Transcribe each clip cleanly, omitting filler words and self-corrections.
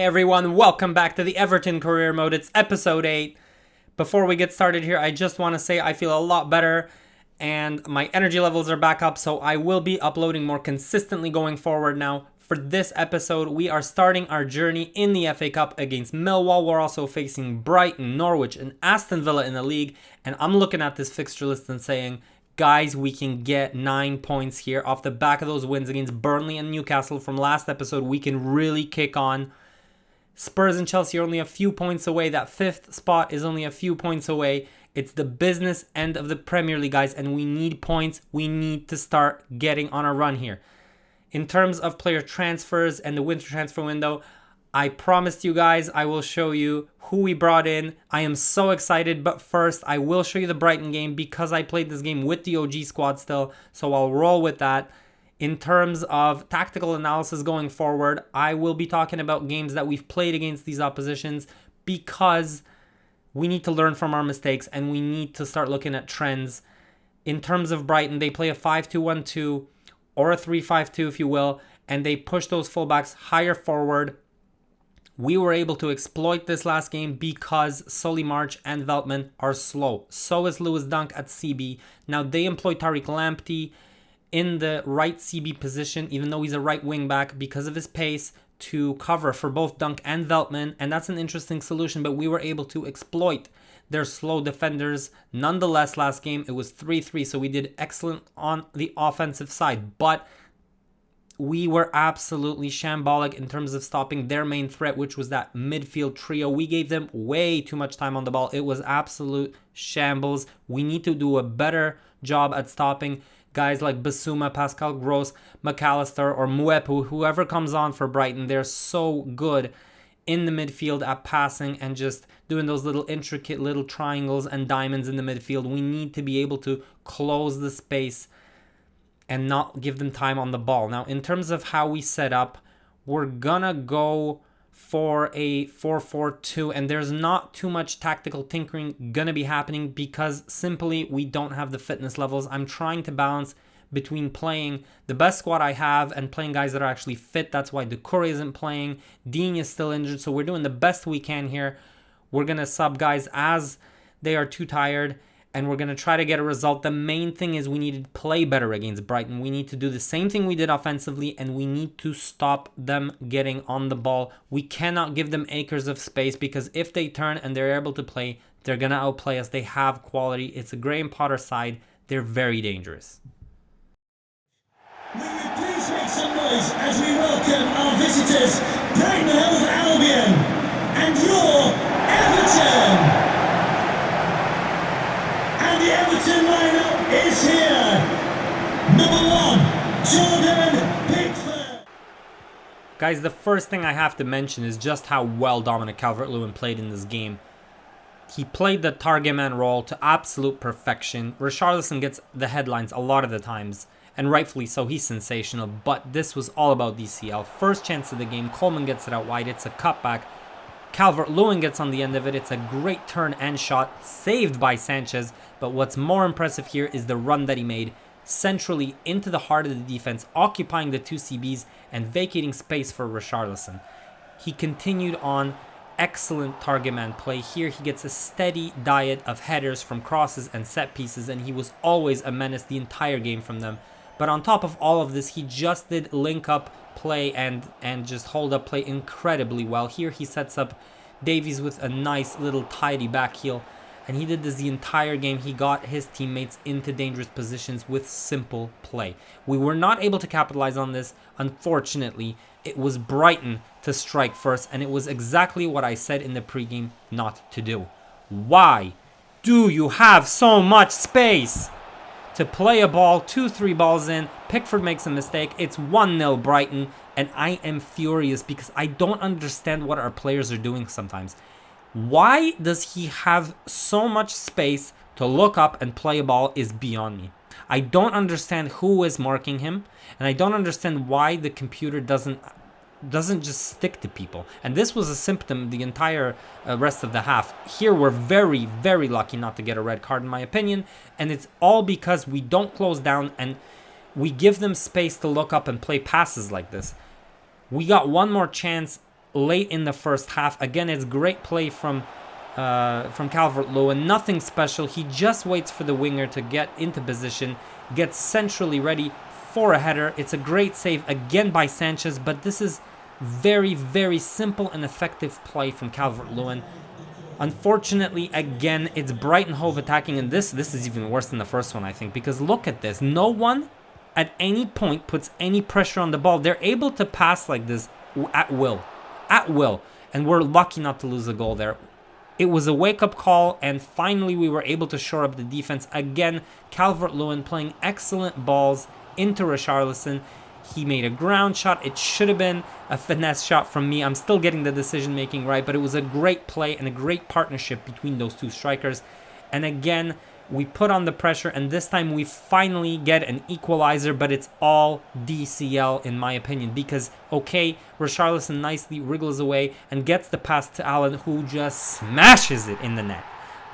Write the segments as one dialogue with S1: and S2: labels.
S1: Hey everyone, welcome back to the Everton Career Mode. It's episode 8. Before we get started here, I just want to say I feel a lot better and my energy levels are back up, so I will be uploading more consistently going forward now. For this episode, we are starting our journey in the FA Cup against Millwall. We're also facing Brighton, Norwich, and Aston Villa in the league, and I'm looking at this fixture list and saying, guys, we can get 9 points here off the back of those wins against Burnley and Newcastle from last episode. We can really kick on. Spurs and Chelsea are only a few points away. That 5th spot is only a few points away. It's the business end of the Premier League, guys, and we need points. We need to start getting on a run here. In terms of player transfers and the winter transfer window, I promised you guys I will show you who we brought in. I am so excited, but first I will show you the Brighton game because I played this game with the OG squad still, so I'll roll with that. In terms of tactical analysis going forward, I will be talking about games that we've played against these oppositions because we need to learn from our mistakes and we need to start looking at trends. In terms of Brighton, they play a 5-2-1-2 or a 3-5-2 if you will, and they push those fullbacks higher forward. We were able to exploit this last game because Solly March and Veltman are slow. So is Lewis Dunk at CB. Now they employ Tariq Lamptey in the right CB position, even though he's a right wing back, because of his pace, to cover for both Dunk and Veltman, and that's an interesting solution, but we were able to exploit their slow defenders. Nonetheless, last game it was 3-3, so we did excellent on the offensive side, but we were absolutely shambolic in terms of stopping their main threat, which was that midfield trio. We gave them way too much time on the ball. It was absolute shambles. We need to do a better job at stopping guys like Basuma, Pascal Gross, McAllister, or Mwepu, whoever comes on for Brighton. They're so good in the midfield at passing and just doing those little intricate little triangles and diamonds in the midfield. We need to be able to close the space and not give them time on the ball. Now, in terms of how we set up, we're gonna go for a 4-4-2, and there's not too much tactical tinkering gonna be happening because simply we don't have the fitness levels. I'm trying to balance between playing the best squad I have and playing guys that are actually fit. That's why Doucouré isn't playing. Dean is still injured, so we're doing the best we can here. We're gonna sub guys as they are too tired, and we're going to try to get a result. The main thing is we need to play better against Brighton. We need to do the same thing we did offensively, and we need to stop them getting on the ball. We cannot give them acres of space because if they turn and they're able to play, they're going to outplay us. They have quality. It's a Graham Potter side. They're very dangerous.
S2: Will you please make some noise as we welcome our visitors, Brighton Hove Albion, and your Everton. And the Everton lineup is here. Number 1, Jordan Pickford.
S1: Guys, the first thing I have to mention is just how well Dominic Calvert-Lewin played in this game. He played the target man role to absolute perfection. Richarlison gets the headlines a lot of the times, and rightfully so, he's sensational, but this was all about DCL. First chance of the game, Coleman gets it out wide, it's a cutback. Calvert-Lewin gets on the end of it. It's a great turn and shot, saved by Sanchez. But what's more impressive here is the run that he made centrally into the heart of the defense, occupying the 2 CBs and vacating space for Richarlison. He continued on excellent target man play. Here he gets a steady diet of headers from crosses and set pieces, and he was always a menace the entire game from them. But on top of all of this, he just did link up play and just hold up play incredibly well. Here he sets up Davies with a nice little tidy back heel, and he did this the entire game. He got his teammates into dangerous positions with simple play. We were not able to capitalize on this. Unfortunately, it was Brighton to strike first, and it was exactly what I said in the pregame not to do. Why do you have so much space to play a ball, 2-3 balls in? Pickford makes a mistake. It's 1-0 Brighton, and I am furious because I don't understand what our players are doing sometimes. Why does he have so much space to look up and play a ball is beyond me. I don't understand who is marking him, and I don't understand why the computer doesn't just stick to people. And this was a symptom the entire rest of the half. Here we're very, very lucky not to get a red card in my opinion, and it's all because we don't close down and we give them space to look up and play passes like this. We got one more chance late in the first half. Again, it's great play from Calvert-Lewin. Nothing special. He just waits for the winger to get into position, gets centrally ready for a header. It's a great save again by Sanchez, but this is very, very simple and effective play from Calvert-Lewin. Unfortunately, again, it's Brighton Hove attacking, and this is even worse than the first one, I think, because look at this. No one at any point puts any pressure on the ball. They're able to pass like this at will, and we're lucky not to lose a goal there. It was a wake-up call, and finally we were able to shore up the defense. Again, Calvert-Lewin playing excellent balls into Richarlison. He made a ground shot. It should have been a finesse shot from me. I'm still getting the decision-making right, but it was a great play and a great partnership between those two strikers. And again, we put on the pressure, and this time we finally get an equalizer, but it's all DCL in my opinion, because, okay, Richarlison nicely wriggles away and gets the pass to Allen, who just smashes it in the net.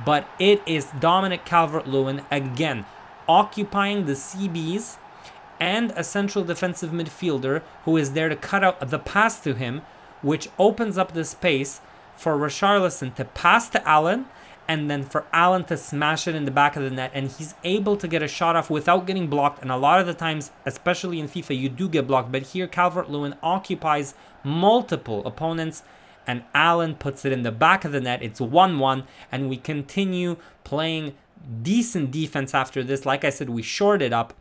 S1: But it is Dominic Calvert-Lewin, again, occupying the CBs, and a central defensive midfielder who is there to cut out the pass to him, which opens up the space for Richarlison to pass to Allen, and then for Allen to smash it in the back of the net, and he's able to get a shot off without getting blocked. And a lot of the times, especially in FIFA, you do get blocked, but here Calvert-Lewin occupies multiple opponents, and Allen puts it in the back of the net. It's 1-1, and we continue playing decent defense after this. Like I said, we shored it up.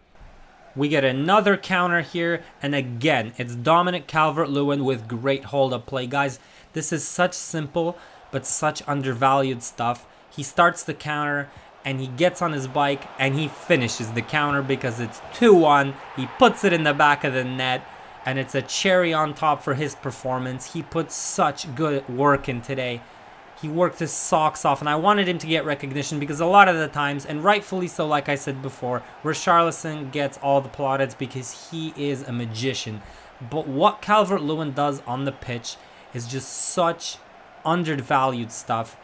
S1: We get another counter here, and again, it's Dominic Calvert-Lewin with great hold-up play. Guys, this is such simple but such undervalued stuff. He starts the counter, and he gets on his bike, and he finishes the counter because it's 2-1. He puts it in the back of the net, and it's a cherry on top for his performance. He put such good work in today. He worked his socks off, and I wanted him to get recognition because a lot of the times, and rightfully so, like I said before, Richarlison gets all the plaudits because he is a magician. But what Calvert-Lewin does on the pitch is just such undervalued stuff.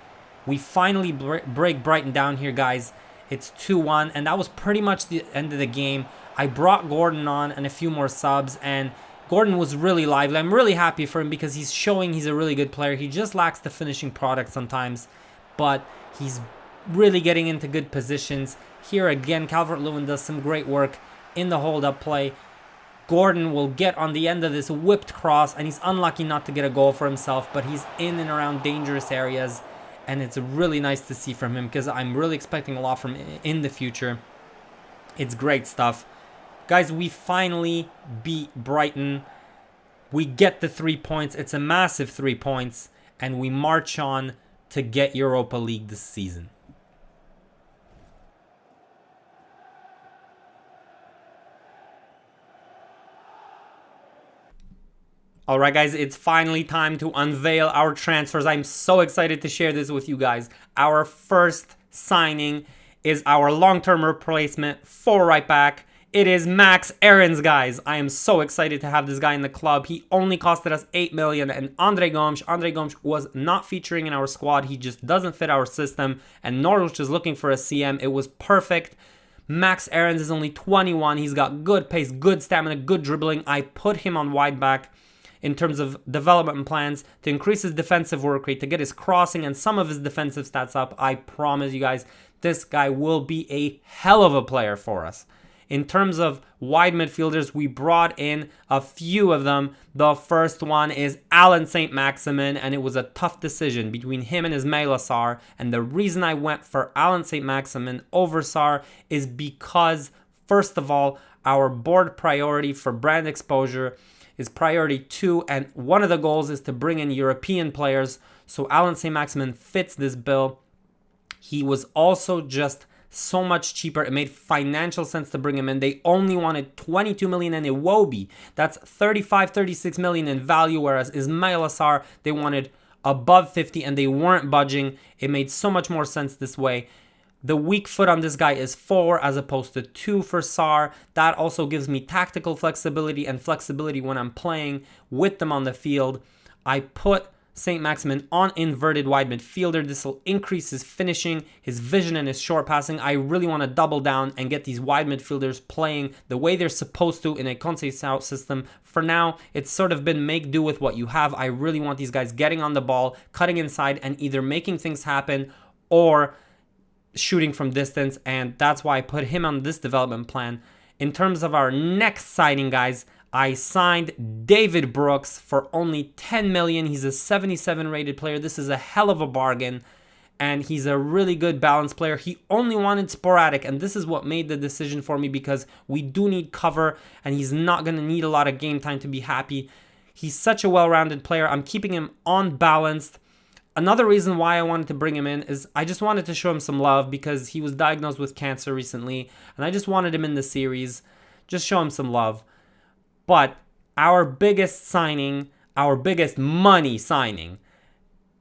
S1: We finally break Brighton down here, guys. It's 2-1, and that was pretty much the end of the game. I brought Gordon on and a few more subs, and Gordon was really lively. I'm really happy for him because he's showing he's a really good player. He just lacks the finishing product sometimes, but he's really getting into good positions. Here again, Calvert-Lewin does some great work in the hold-up play. Gordon will get on the end of this whipped cross, and he's unlucky not to get a goal for himself, but he's in and around dangerous areas, and it's really nice to see from him because I'm really expecting a lot from him in the future. It's great stuff. Guys, we finally beat Brighton. We get the 3 points. It's a massive 3 points. And we march on to get Europa League this season. Alright guys, it's finally time to unveil our transfers. I'm so excited to share this with you guys. Our first signing is our long-term replacement for right back. It is Max Aarons, guys. I am so excited to have this guy in the club. He only costed us 8 million, and Andre Gomes was not featuring in our squad. He just doesn't fit our system, and Norwich is looking for a CM. It was perfect. Max Aarons is only 21. He's got good pace, good stamina, good dribbling. I put him on wide back in terms of development plans to increase his defensive work rate, to get his crossing and some of his defensive stats up. I promise you guys, this guy will be a hell of a player for us. In terms of wide midfielders, we brought in a few of them. The first one is Alan St-Maximin, and it was a tough decision between him and Ismaila Sarr. And the reason I went for Alan St-Maximin over Sarr is because, first of all, our board priority for brand exposure is priority 2, and one of the goals is to bring in European players. So Alan St-Maximin fits this bill. He was also just so much cheaper. It made financial sense to bring him in. They only wanted 22 million in Iwobi. That's 36 million in value, whereas Ismaila Sarr, they wanted above 50 and they weren't budging. It made so much more sense this way. The weak foot on this guy is 4 as opposed to 2 for Sarr. That also gives me tactical flexibility and flexibility when I'm playing with them on the field. I put St. Maximin on inverted wide midfielder. This will increase his finishing, his vision, and his short passing. I really want to double down and get these wide midfielders playing the way they're supposed to in a Conceição system. For now, it's sort of been make do with what you have. I really want these guys getting on the ball, cutting inside, and either making things happen or shooting from distance, and that's why I put him on this development plan. In terms of our next signing, guys, I signed David Brooks for only 10 million. He's a 77 rated player. This is a hell of a bargain, and he's a really good balanced player. He only wanted sporadic, and this is what made the decision for me because we do need cover, and he's not going to need a lot of game time to be happy. He's such a well-rounded player. I'm keeping him on balanced. Another reason why I wanted to bring him in is I just wanted to show him some love because he was diagnosed with cancer recently, and I just wanted him in the series. Just show him some love. But our biggest signing, our biggest money signing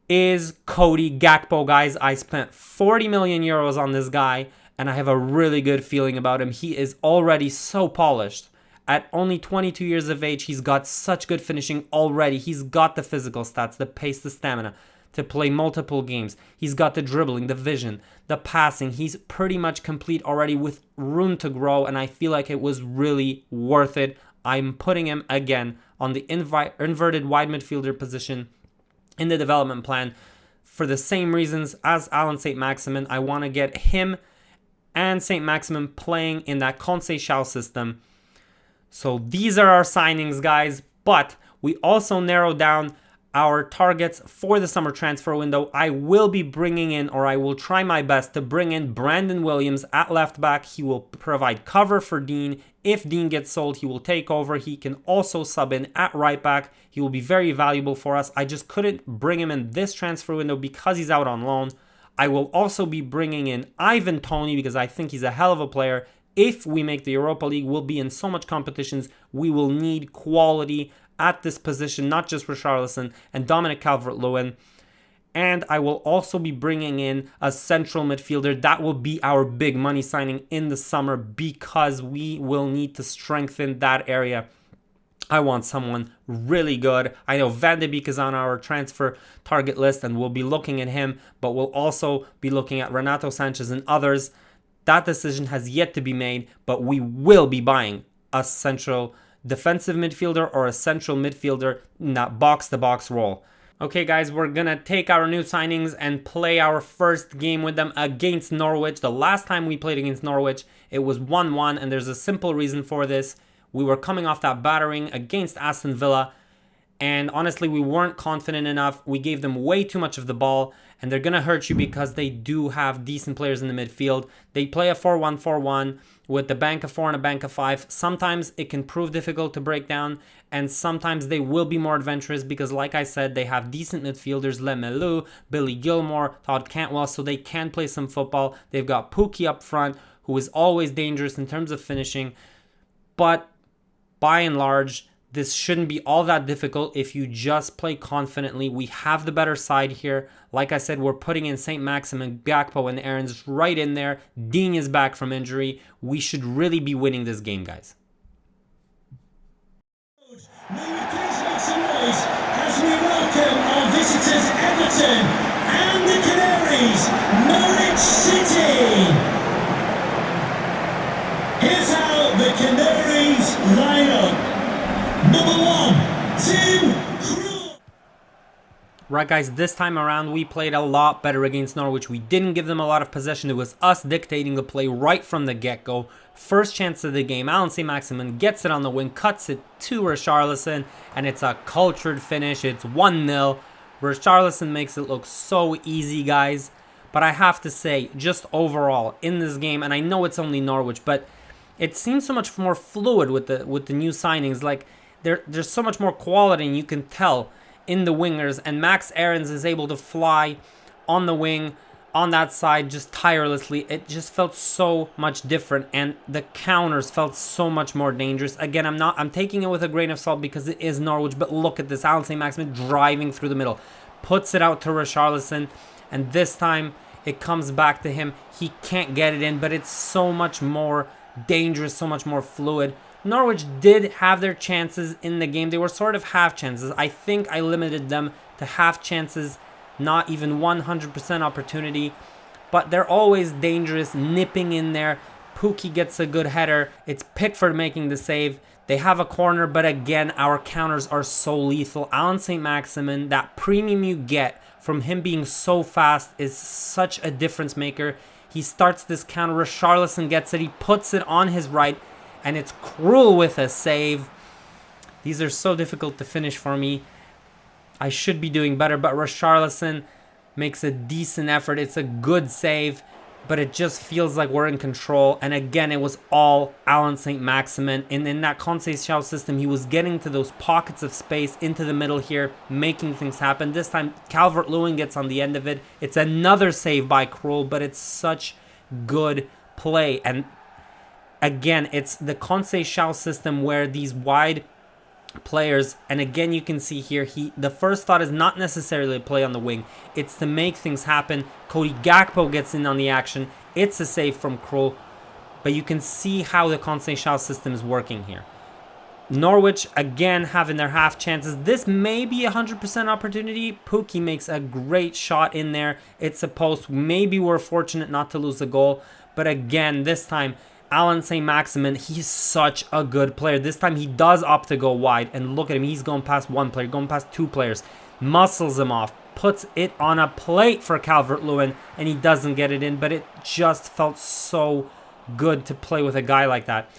S1: is Cody Gakpo, guys. I spent 40 million euros on this guy, and I have a really good feeling about him. He is already so polished. At only 22 years of age, he's got such good finishing already. He's got the physical stats, the pace, the stamina to play multiple games. He's got the dribbling, the vision, the passing. He's pretty much complete already with room to grow, and I feel like it was really worth it. I'm putting him again on the inverted wide midfielder position in the development plan for the same reasons as Alan St. Maximin. I want to get him and St. Maximin playing in that Conceição system. So these are our signings, guys, but we also narrowed down our targets for the summer transfer window. I will be bringing in, or I will try my best to bring in Brandon Williams at left back. He will provide cover for Dean. If Dean gets sold, he will take over. He can also sub in at right back. He will be very valuable for us. I just couldn't bring him in this transfer window because he's out on loan. I will also be bringing in Ivan Toney because I think he's a hell of a player. If we make the Europa League, we'll be in so much competitions. We will need quality at this position, not just Richarlison and Dominic Calvert-Lewin. And I will also be bringing in a central midfielder. That will be our big money signing in the summer because we will need to strengthen that area. I want someone really good. I know Van de Beek is on our transfer target list and we'll be looking at him, but we'll also be looking at Renato Sanchez and others. That decision has yet to be made, but we will be buying a central defensive midfielder or a central midfielder in that box-to-box role. Okay, guys, we're going to take our new signings and play our first game with them against Norwich. The last time we played against Norwich, it was 1-1, and there's a simple reason for this. We were coming off that battering against Aston Villa, and honestly, we weren't confident enough. We gave them way too much of the ball, and they're going to hurt you because they do have decent players in the midfield. They play a 4-1-4-1 with the bank of 4 and a bank of 5. Sometimes it can prove difficult to break down, and sometimes they will be more adventurous because, like I said, they have decent midfielders, Lemelu, Billy Gilmore, Todd Cantwell, so they can play some football. They've got Pukki up front, who is always dangerous in terms of finishing, but by and large, this shouldn't be all that difficult if you just play confidently. We have the better side here. Like I said, we're putting in St. Maximin, Gakpo, and Aaron's right in there. Dean is back from injury. We should really be winning this game, guys.
S2: May we please make some noise as we welcome our visitors Everton and the Canaries, Norwich City. Here's how the Canaries line up. Number 1, Tim Krul.
S1: Right, guys, this time around we played a lot better against Norwich. We didn't give them a lot of possession. It was us dictating the play right from the get-go. First chance of the game, Alan St. Maximin gets it on the wing, cuts it to Richarlison, and it's a cultured finish. It's 1-0. Richarlison makes it look so easy, guys. But I have to say, just overall, in this game, and I know it's only Norwich, but it seems so much more fluid with the new signings. Like, there's so much more quality, and you can tell in the wingers, and Max Aarons is able to fly on the wing on that side just tirelessly. It just felt so much different, and the counters felt so much more dangerous. Again, I'm taking it with a grain of salt because it is Norwich, but look at this. Alan St. Maximin driving through the middle, puts it out to Richarlison, and this time it comes back to him. He can't get it in, but it's so much more dangerous, so much more fluid. Norwich did have their chances in the game. They were sort of half chances. I think I limited them to half chances, not even 100% opportunity. But they're always dangerous, nipping in there. Pukki gets a good header. It's Pickford making the save. They have a corner, but again, our counters are so lethal. Alan St-Maximin, that premium you get from him being so fast is such a difference maker. He starts this counter. Richarlison gets it. He puts it on his right, and it's Krul with a save. These are so difficult to finish for me. I should be doing better, but Richarlison makes a decent effort. It's a good save, but it just feels like we're in control. And again, it was all Alan St-Maximin. And in that Conceição system, he was getting to those pockets of space into the middle here, making things happen. This time, Calvert-Lewin gets on the end of it. It's another save by Krul, but it's such good play. And again, it's the Conceição system where these wide players, and again you can see here, the first thought is not necessarily to play on the wing, it's to make things happen. Cody Gakpo gets in on the action. It's a save from Krul, but you can see how the Conceição system is working here. Norwich again having their half chances. This may be 100% opportunity. Pukki makes a great shot in there. It's a post. Maybe we're fortunate not to lose a goal, but again, this time Alan St-Maximin, he's such a good player. This time he does opt to go wide, and look at him. He's going past one player, going past two players, muscles him off, puts it on a plate for Calvert-Lewin, and he doesn't get it in, but it just felt so good to play with a guy like that.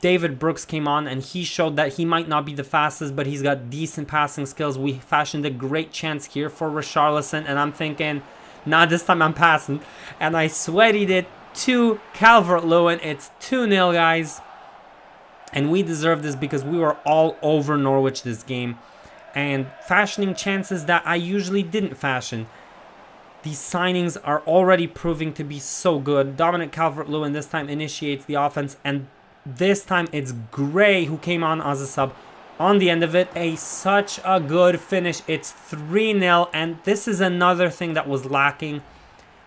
S1: David Brooks came on, and he showed that he might not be the fastest, but he's got decent passing skills. We fashioned a great chance here for Richarlison, and I'm thinking, nah, this time I'm passing, and I sweatied it to Calvert-Lewin. It's 2-0, guys. And we deserve this because we were all over Norwich this game. And fashioning chances that I usually didn't fashion. These signings are already proving to be so good. Dominic Calvert-Lewin this time initiates the offense. And this time it's Gray who came on as a sub. On the end of it, such a good finish. It's 3-0. And this is another thing that was lacking.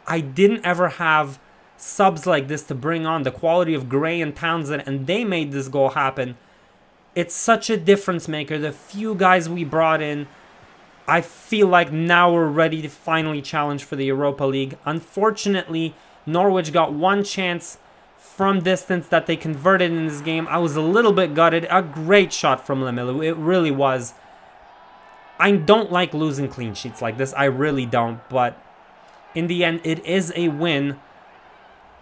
S1: I didn't ever have subs like this to bring on the quality of Gray and Townsend, and they made this goal happen. It's such a difference maker. The few guys we brought in, I feel like now we're ready to finally challenge for the Europa League. Unfortunately, Norwich got one chance from distance that they converted in this game. I was a little bit gutted. A great shot from Lemilu. It really was. I don't like losing clean sheets like this. I really don't. But in the end, it is a win.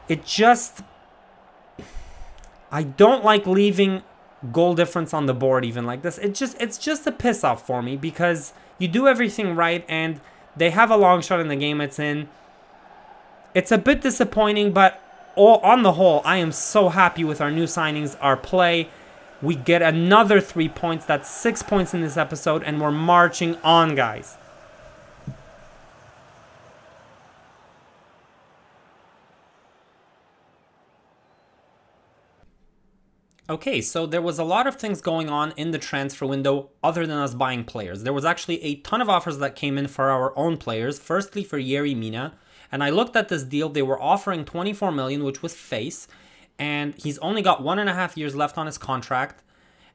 S1: It just, I don't like leaving goal difference on the board even like this. It's just a piss off for me because you do everything right and they have a long shot in the game it's in. It's a bit disappointing, but on the whole, I am so happy with our new signings, our play. We get another 3 points. That's 6 points in this episode, and we're marching on, guys. Okay, so there was a lot of things going on in the transfer window other than us buying players. There was actually a ton of offers that came in for our own players. Firstly, for Yerry Mina. And I looked at this deal. They were offering 24 million, which was face. And he's only got 1.5 years left on his contract.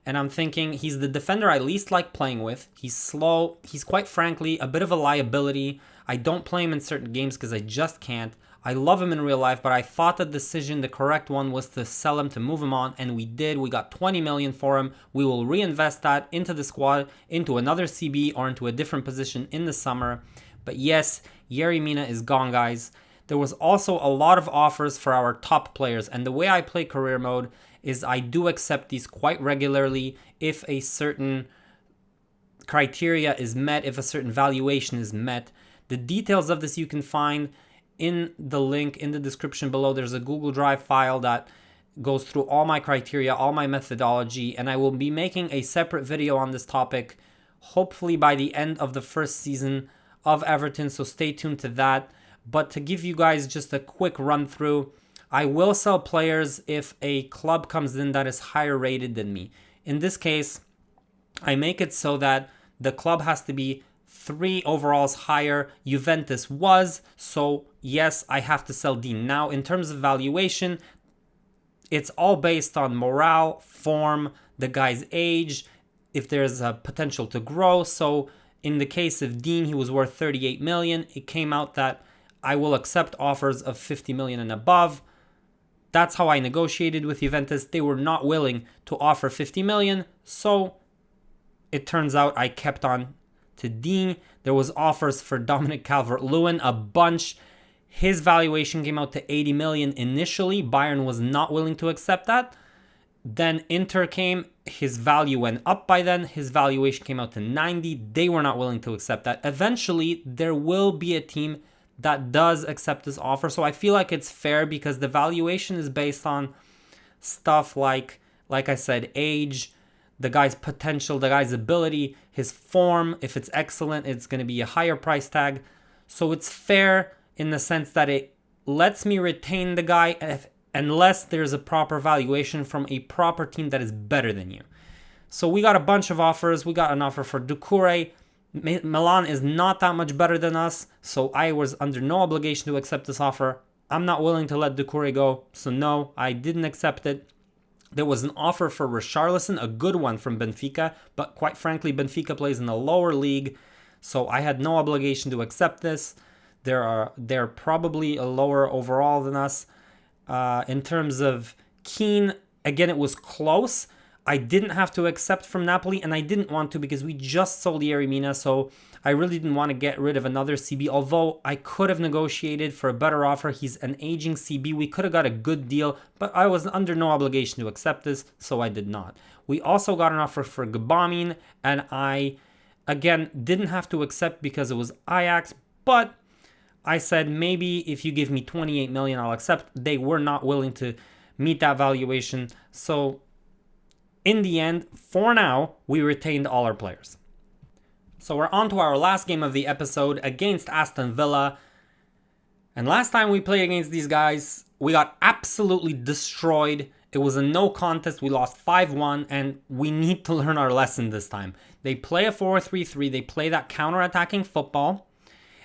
S1: And I'm thinking he's the defender I least like playing with. He's slow. He's quite frankly a bit of a liability. I don't play him in certain games because I just can't. I love him in real life, but I thought the correct one was to sell him, to move him on, and we did. We got 20 million for him. We will reinvest that into the squad, into another CB, or into a different position in the summer. But yes, Yerry Mina is gone, guys. There was also a lot of offers for our top players, and the way I play career mode is I do accept these quite regularly if a certain criteria is met, if a certain valuation is met. The details of this you can find in the link in the description below. There's a Google Drive file that goes through all my criteria, all my methodology, and I will be making a separate video on this topic, hopefully by the end of the first season of Everton, so stay tuned to that. But to give you guys just a quick run through, I will sell players if a club comes in that is higher rated than me. In this case, I make it so that the club has to be 3 overalls higher. Juventus was, so yes, I have to sell Dean. Now, in terms of valuation, it's all based on morale, form, the guy's age, if there's a potential to grow. So In the case of Dean, he was worth 38 million. It came out that I will accept offers of 50 million and above. That's how I negotiated with Juventus. They were not willing to offer 50 million. So it turns out I kept on to Dean. There was offers for Dominic Calvert-Lewin, a bunch. His valuation came out to 80 million initially. Bayern was not willing to accept that. Then Inter came. His value went up by then. His valuation came out to 90. They were not willing to accept that. Eventually, there will be a team that does accept this offer. So I feel like it's fair because the valuation is based on stuff like I said, age, the guy's potential, the guy's ability, his form. If it's excellent, it's going to be a higher price tag. So it's fair in the sense that it lets me retain the guy unless there's a proper valuation from a proper team that is better than you. So we got a bunch of offers. We got an offer for Doucouré. Milan is not that much better than us, so I was under no obligation to accept this offer. I'm not willing to let Doucouré go, so no, I didn't accept it. There was an offer for Richarlison, a good one from Benfica, but quite frankly, Benfica plays in a lower league, so I had no obligation to accept this. They're probably a lower overall than us. In terms of Keane, again, it was close. I didn't have to accept from Napoli, and I didn't want to because we just sold Yerry Mina, so I really didn't want to get rid of another CB, although I could have negotiated for a better offer. He's an aging CB. We could have got a good deal, but I was under no obligation to accept this, so I did not. We also got an offer for Gbamin, and I, again, didn't have to accept because it was Ajax, but I said maybe if you give me 28 million, I'll accept. They were not willing to meet that valuation, so in the end, for now, we retained all our players. So we're on to our last game of the episode against Aston Villa. And last time we played against these guys, we got absolutely destroyed. It was a no contest. We lost 5-1, and we need to learn our lesson this time. They play a 4-3-3. They play that counter-attacking football,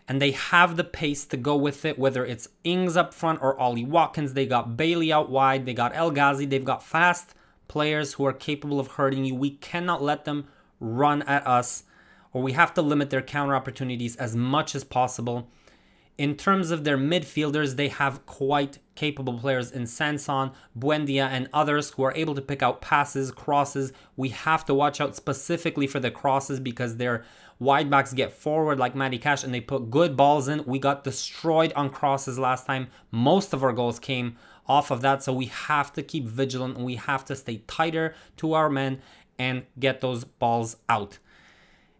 S1: and they have the pace to go with it, whether it's Ings up front or Ollie Watkins. They got Bailey out wide. They got El Ghazi. They've got fast players who are capable of hurting you. We cannot let them run at us, or we have to limit their counter opportunities as much as possible. In terms of their midfielders, they have quite capable players in Sanson, Buendia, and others who are able to pick out passes, crosses. We have to watch out specifically for the crosses because their wide backs get forward like Matty Cash and they put good balls in. We got destroyed on crosses last time. Most of our goals came off of that, so we have to keep vigilant and we have to stay tighter to our men and get those balls out.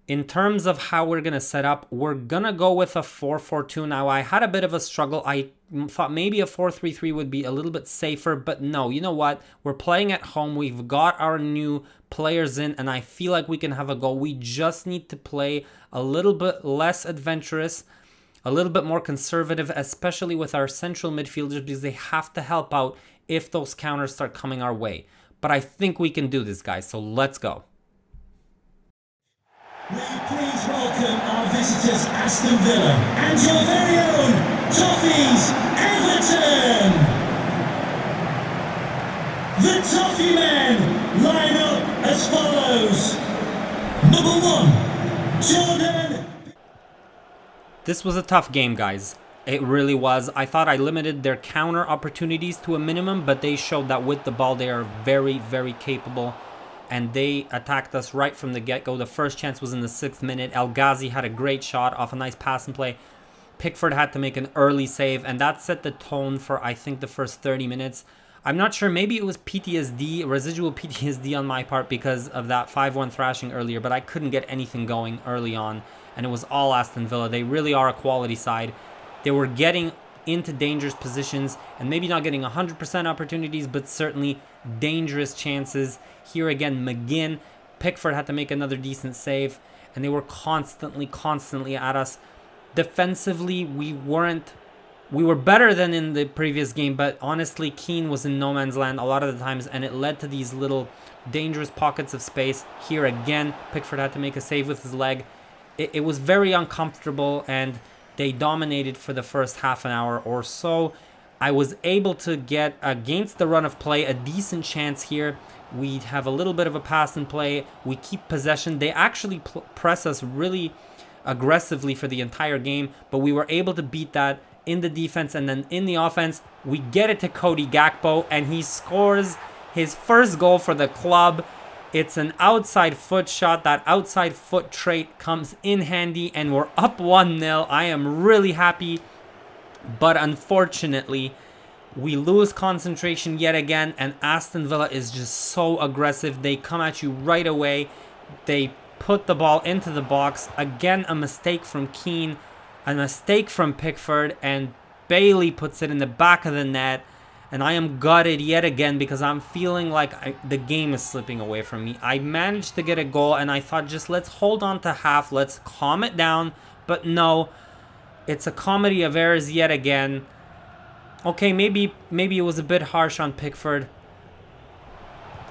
S1: In terms of how we're going to set up, we're going to go with a 4-4-2. Now, I had a bit of a struggle. I thought maybe a 4-3-3 would be a little bit safer, but no, you know what? We're playing at home. We've got our new players in, and I feel like we can have a go. We just need to play a little bit less adventurous, a little bit more conservative, especially with our central midfielders, because they have to help out if those counters start coming our way. But I think we can do this, guys, so let's go.
S2: May you please welcome our visitors, Aston Villa, and your very own Toffees, Everton! The Toffee men line up as follows. Number 1, Jordan.
S1: This was a tough game, guys. It really was. I thought I limited their counter opportunities to a minimum, but they showed that with the ball they are very, very capable. And they attacked us right from the get-go. The first chance was in the 6th minute. El Ghazi had a great shot off a nice pass and play. Pickford had to make an early save, and that set the tone for, I think, the first 30 minutes. I'm not sure. Maybe it was PTSD, residual PTSD on my part because of that 5-1 thrashing earlier, but I couldn't get anything going early on, and it was all Aston Villa. They really are a quality side. They were getting into dangerous positions and maybe not getting 100% opportunities, but certainly dangerous chances. Here again, McGinn, Pickford had to make another decent save, and they were constantly at us. Defensively, we were better than in the previous game, but honestly, Keane was in no man's land a lot of the times, and it led to these little dangerous pockets of space. Here again, Pickford had to make a save with his leg. It was very uncomfortable, and they dominated for the first half an hour or so. I was able to get, against the run of play, a decent chance here. We have a little bit of a pass in play. We keep possession. They actually press us really aggressively for the entire game, but we were able to beat that in the defense. And then in the offense, we get it to Cody Gakpo, and he scores his first goal for the club. It's an outside foot shot. That outside foot trait comes in handy, and we're up 1-0. I am really happy, but unfortunately, we lose concentration yet again, and Aston Villa is just so aggressive. They come at you right away. They put the ball into the box. Again, a mistake from Keane, a mistake from Pickford, and Bailey puts it in the back of the net. And I am gutted yet again because I'm feeling like the game is slipping away from me. I managed to get a goal, and I thought, just let's hold on to half. Let's calm it down. But no, it's a comedy of errors yet again. Okay, maybe it was a bit harsh on Pickford.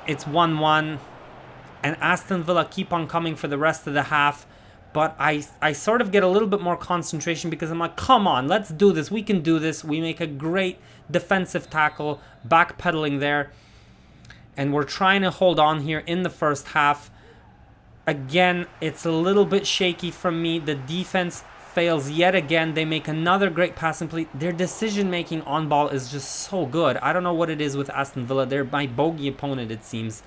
S1: It's 1-1. And Aston Villa keep on coming for the rest of the half. But I sort of get a little bit more concentration because I'm like, come on, let's do this. We can do this. We make a great defensive tackle, backpedaling there. And we're trying to hold on here in the first half. Again, it's a little bit shaky from me. The defense fails yet again. They make another great passing play. Their decision-making on ball is just so good. I don't know what it is with Aston Villa. They're my bogey opponent, it seems.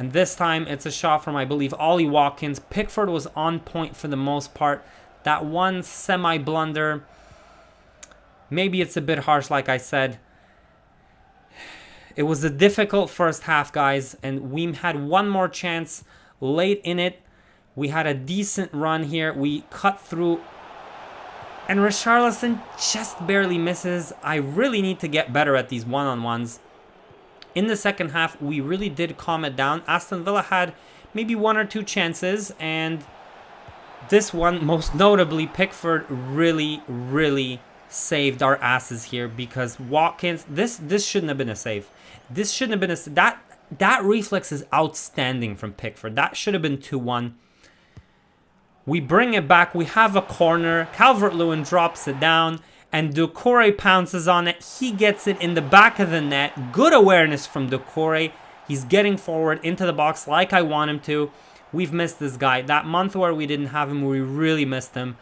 S1: And this time, it's a shot from, I believe, Ollie Watkins. Pickford was on point for the most part. That one semi-blunder, maybe it's a bit harsh, like I said. It was a difficult first half, guys, and we had one more chance late in it. We had a decent run here. We cut through, and Richarlison just barely misses. I really need to get better at these one-on-ones. In the second half, we really did calm it down. Aston Villa had maybe one or two chances, and this one, most notably, Pickford really, really saved our asses here because Watkins, this shouldn't have been a save. This shouldn't have been that reflex is outstanding from Pickford. That should have been 2-1. We bring it back. We have a corner. Calvert-Lewin drops it down, and Doucouré pounces on it. He gets it in the back of the net. Good awareness from Doucouré. He's getting forward into the box like I want him to. We've missed this guy. That month where we didn't have him, we really missed him.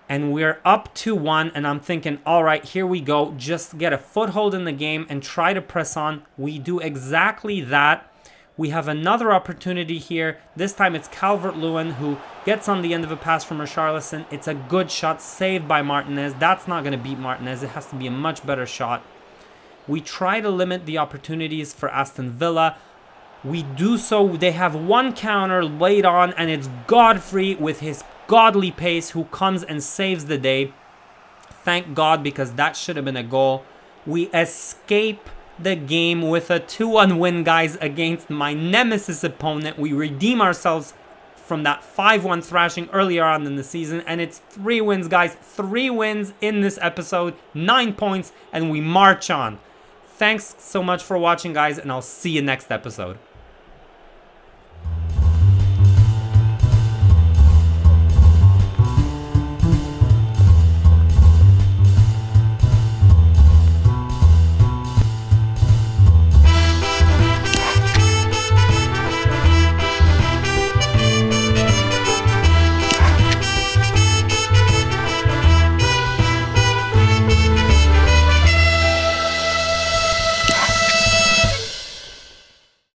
S1: And we're up 2-1, and I'm thinking, all right, here we go. Just get a foothold in the game and try to press on. We do exactly that. We have another opportunity here. This time it's Calvert-Lewin who gets on the end of a pass from Richarlison. It's a good shot saved by Martinez. That's not going to beat Martinez. It has to be a much better shot. We try to limit the opportunities for Aston Villa. We do so. They have one counter laid on, and it's Godfrey with his godly pace who comes and saves the day. Thank God, because that should have been a goal. We escape the game with a 2-1 win, guys, against my nemesis opponent. We redeem ourselves from that 5-1 thrashing earlier on in the season, and it's 3 wins, guys. 3 wins in this episode, 9 points, and we march on. Thanks so much for watching, guys, and I'll see you next episode.